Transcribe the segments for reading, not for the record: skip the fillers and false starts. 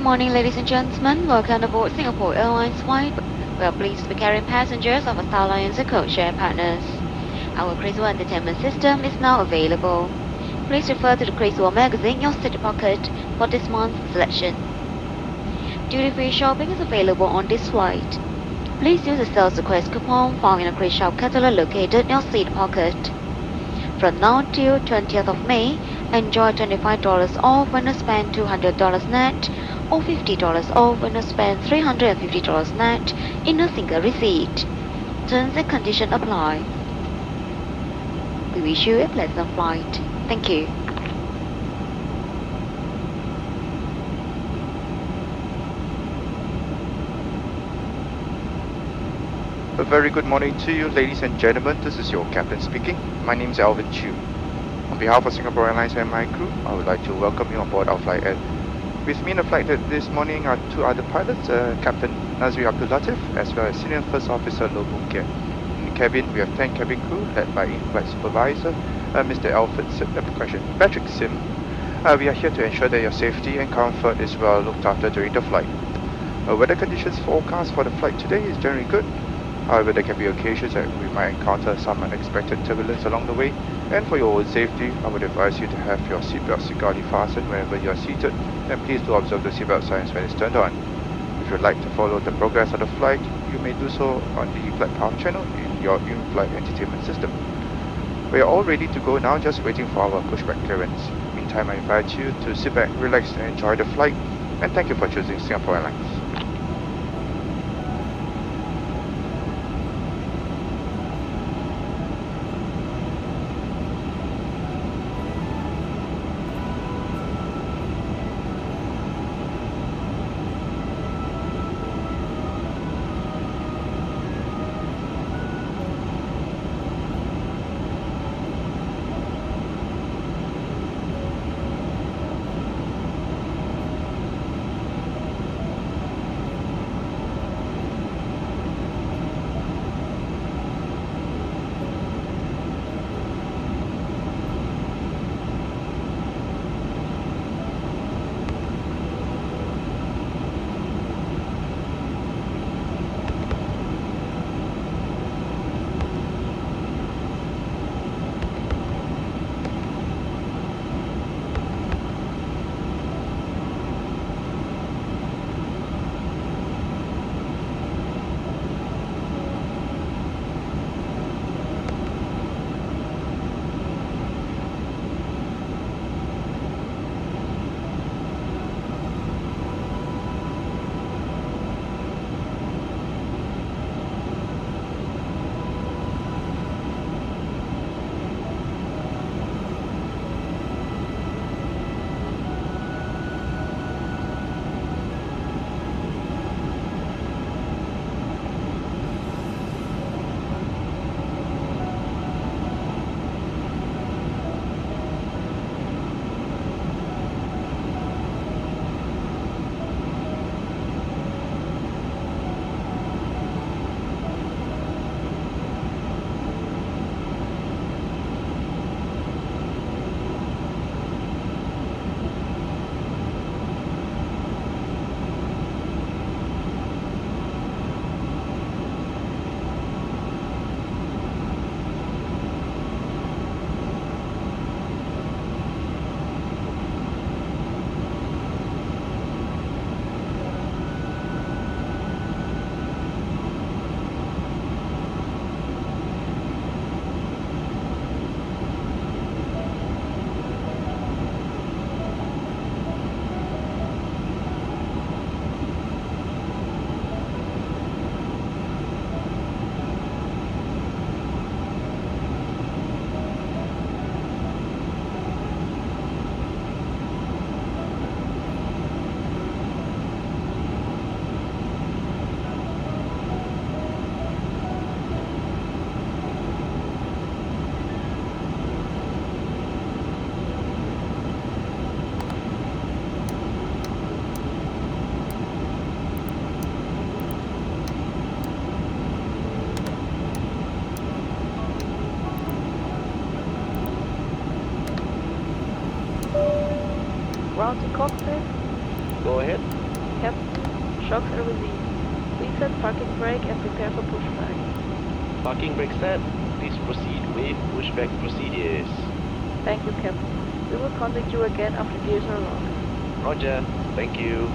morning, ladies and gentlemen. Welcome aboard Singapore Airlines flight. We are pleased to be carrying passengers of Star Alliance and codeshare partners. Our Crazy entertainment system is now available. Please refer to the Crazy magazine in your seat pocket for this month's selection. Duty-free shopping is available on this flight. Please use the sales request coupon found in the Crazy Shop catalog located in your seat pocket. From now till 20th of May, enjoy $25 off when you spend $200 net or $50 off when you spend $350 net in a single receipt. Terms and conditions apply. We wish you a pleasant flight. Thank you. A very good morning to you, ladies and gentlemen. This is your captain speaking. My name is Alvin Chu. On behalf of Singapore Airlines and my crew, I would like to welcome you on board our flight. With me in the flight this morning are two other pilots, Captain Nazri Abdul Latif, as well as Senior First Officer Loh Boon Kiat. In the cabin, we have 10 cabin crew led by in-flight supervisor, Mr. Patrick Sim. We are here to ensure that your safety and comfort is well looked after during the flight. Weather conditions forecast for the flight today is generally good. However, there can be occasions that we might encounter some unexpected turbulence along the way, and for your own safety, I would advise you to have your seatbelt securely fastened whenever you are seated, and please do observe the seatbelt signs when it's turned on. If you'd like to follow the progress of the flight, you may do so on the platform channel in your in-flight entertainment system. We are all ready to go now, just waiting for our pushback clearance. Meantime, I invite you to sit back, relax, and enjoy the flight, and thank you for choosing Singapore Airlines. Ground to cockpit. Go ahead. Captain, shocks are released. Please set parking brake and prepare for pushback. Parking brake set. Please proceed with pushback procedures. Thank you, Captain. We will contact you again after gears are locked. Roger. Thank you.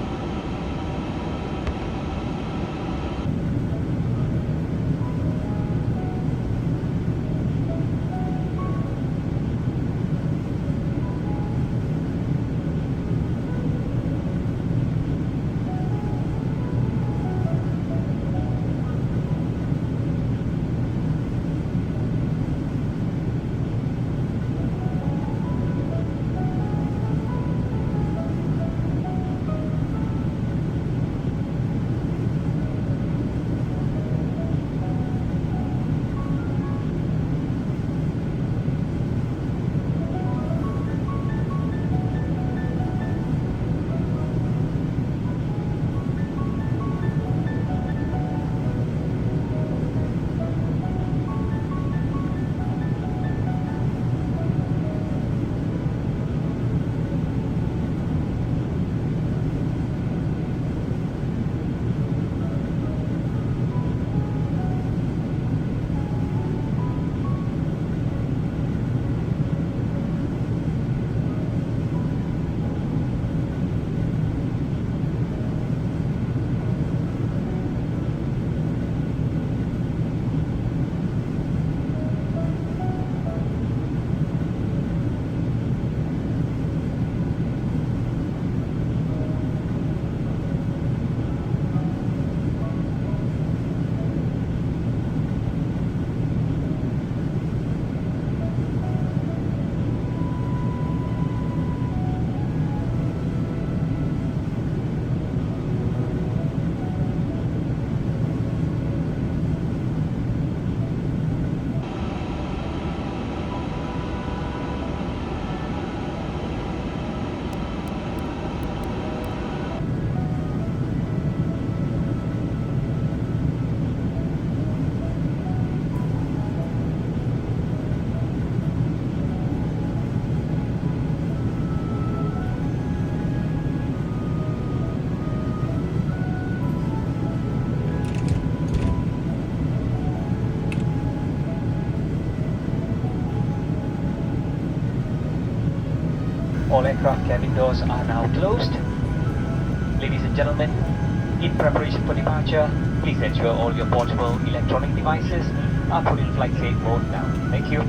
All aircraft cabin doors are now closed. Ladies and gentlemen, in preparation for departure, please ensure all your portable electronic devices are put in flight safe mode now. Thank you.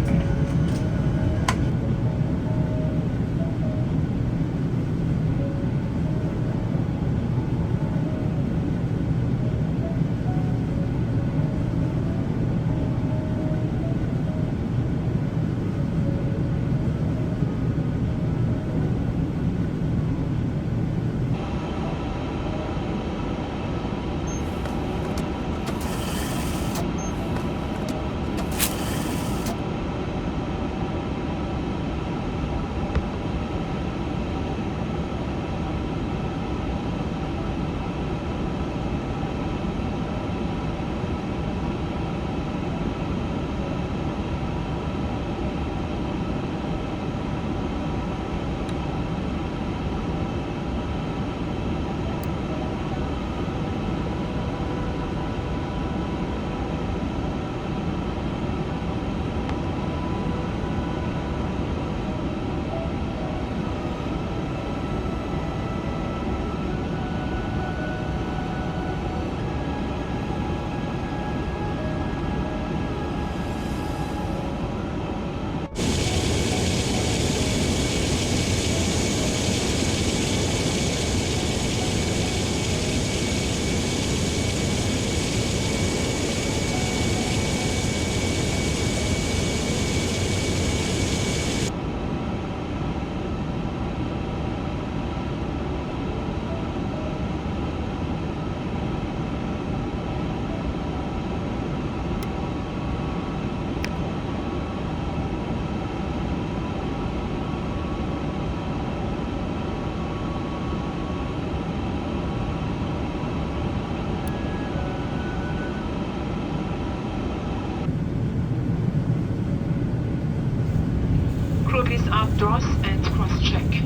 Please outdoors and cross-check.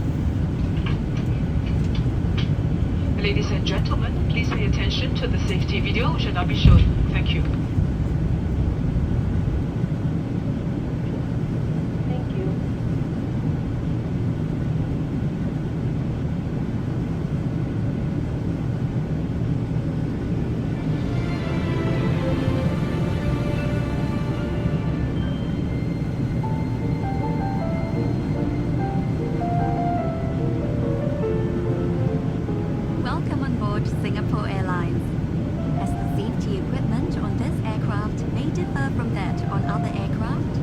Ladies and gentlemen, please pay attention to the safety video which will now be shown. Thank you. Thank you. Welcome on board Singapore Airlines. As the safety equipment on this aircraft may differ from that on other aircraft,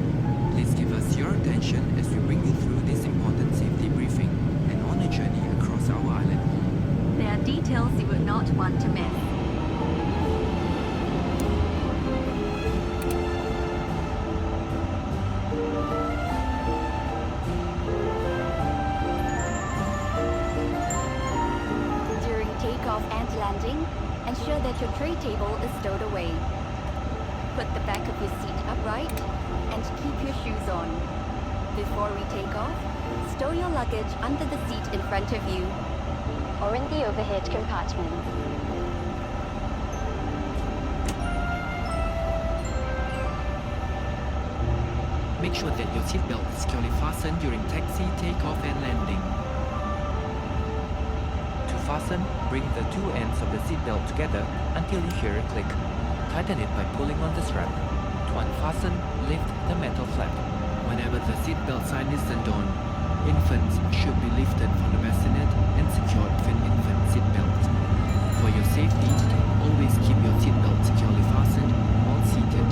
Please give us your attention as we bring you through this important safety briefing and on a journey across our island. there are details you would not want to miss. During takeoff and landing, ensure that your tray table is stowed away. Put the back of your seat upright and keep your shoes on. Before we take off, stow your luggage under the seat in front of you or in the overhead compartment. Make sure that your seatbelt is securely fastened during taxi, takeoff and landing. To fasten, bring the two ends of the seatbelt together until you hear a click. Tighten it by pulling on the strap. To unfasten, lift the metal flap. Whenever the seatbelt sign is turned on, infants should be lifted from the bassinet and secured with an infant seatbelt. For your safety, always keep your seatbelt securely fastened while seated.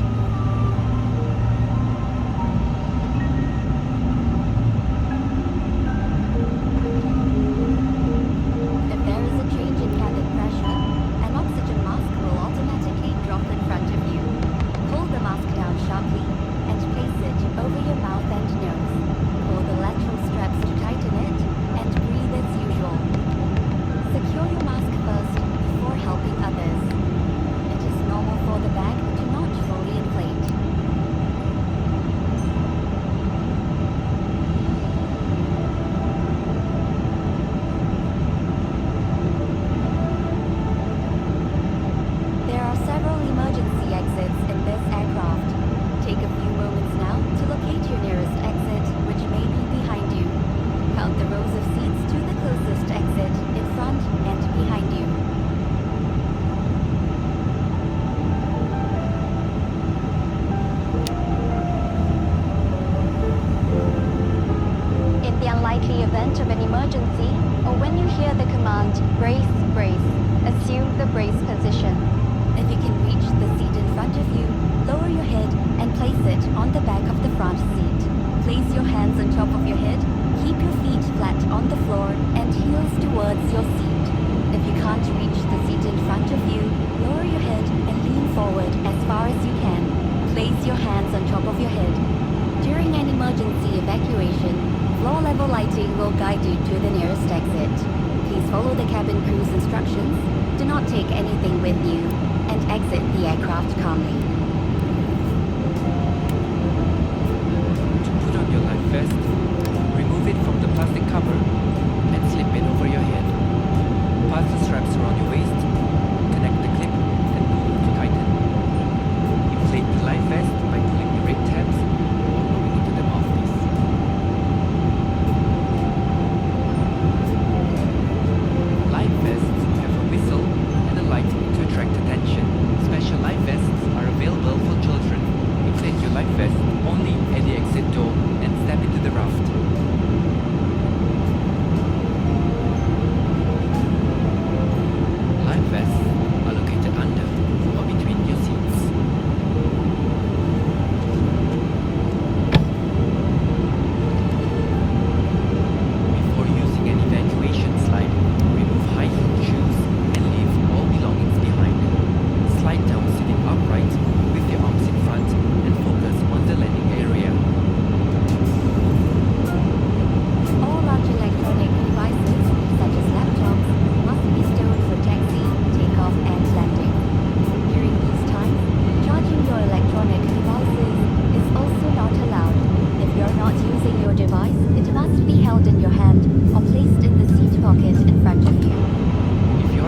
If there is a change in cabin pressure, an oxygen mask will automatically drop in front of you. Pull the mask down sharply and place it over your mouth and nose. Pull the lateral straps to tighten it and breathe as usual. Secure your mask first before helping others. It is normal for the bag to not fully inflate. There are several emergency exits in this aircraft. Take a few moments now to locate your nearest exit, which may be behind you. Count the rows of seats to the closest exit in front and behind you. In the unlikely event of an emergency, or when you hear the command, brace, brace, assume the brace position. If you can reach the seat in front of you, lower your head and place it on the back of the front seat. Place your hands on top of your head, keep your feet flat on the floor and heels towards your seat. If you can't reach the seat in front of you, lower your head and lean forward as far as you can. Place your hands on top of your head. During an emergency evacuation, floor level lighting will guide you to the nearest exit. Please follow the cabin crew's instructions, do not take anything with you, and exit the aircraft calmly. To put on your life vest, remove it from the plastic cover and slip it over your head. Pass the straps around your waist, connect the clip and pull to tighten. Inflate the life vest by pulling the red tabs or blowing into the mouthpiece. Life vests have a whistle and a light to attract attention. Special life vests are available for children. Inflate your life vest only at the exit door and step into the raft. Life vests are located under or between your seats. Before using an evacuation slide, remove high-heeled shoes and leave all belongings behind. Slide down sitting upright with your arms in front and focus on the landing area. All large electronic devices, such as laptops, must be stowed for taxi, takeoff and landing. During these times, charging your electronic devices is also not allowed. If you're not using your device, it must be held in your hand or placed in the seat pocket in front of you. If you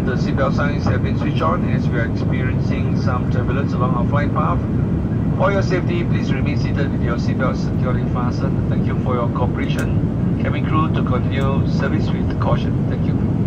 the seatbelt signs have been switched on as we are experiencing some turbulence along our flight path. For your safety, please remain seated with your seatbelt securely fastened. Thank you for your cooperation. Cabin crew to continue service with caution. Thank you.